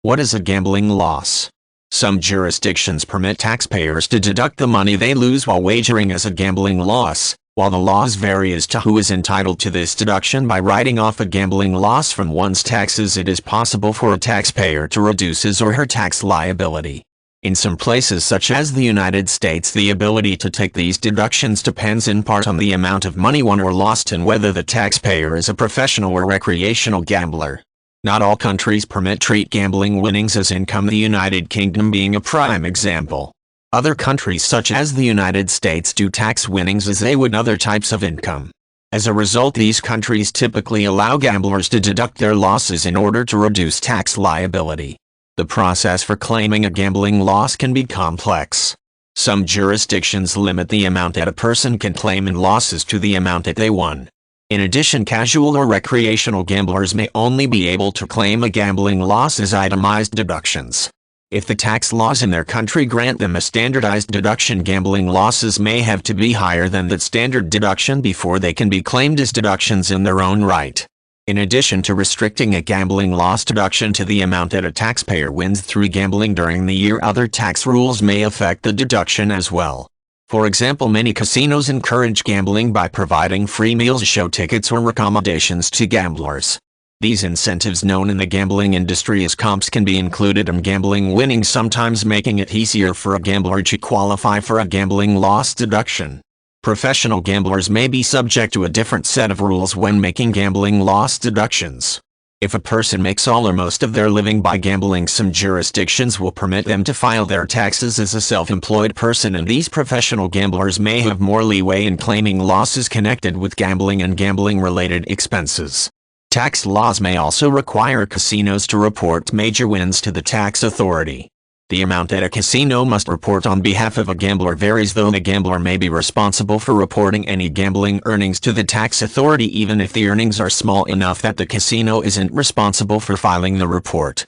What is a gambling loss? Some jurisdictions permit taxpayers to deduct the money they lose while wagering as a gambling loss, while the laws vary as to who is entitled to this deduction. By writing off a gambling loss from one's taxes, it is possible for a taxpayer to reduce his or her tax liability. In some places such as the United States, the ability to take these deductions depends in part on the amount of money won or lost and whether the taxpayer is a professional or recreational gambler. Not all countries treat gambling winnings as income, the United Kingdom being a prime example. Other countries such as the United States do tax winnings as they would other types of income. As a result, these countries typically allow gamblers to deduct their losses in order to reduce tax liability. The process for claiming a gambling loss can be complex. Some jurisdictions limit the amount that a person can claim in losses to the amount that they won. In addition, casual or recreational gamblers may only be able to claim a gambling loss as itemized deductions. If the tax laws in their country grant them a standardized deduction, gambling losses may have to be higher than that standard deduction before they can be claimed as deductions in their own right. In addition to restricting a gambling loss deduction to the amount that a taxpayer wins through gambling during the year, other tax rules may affect the deduction as well. For example, many casinos encourage gambling by providing free meals, show tickets, or accommodations to gamblers. These incentives, known in the gambling industry as comps, can be included in gambling winnings, sometimes making it easier for a gambler to qualify for a gambling loss deduction. Professional gamblers may be subject to a different set of rules when making gambling loss deductions. If a person makes all or most of their living by gambling, some jurisdictions will permit them to file their taxes as a self-employed person, and these professional gamblers may have more leeway in claiming losses connected with gambling and gambling-related expenses. Tax laws may also require casinos to report major wins to the tax authority. The amount that a casino must report on behalf of a gambler varies, though the gambler may be responsible for reporting any gambling earnings to the tax authority even if the earnings are small enough that the casino isn't responsible for filing the report.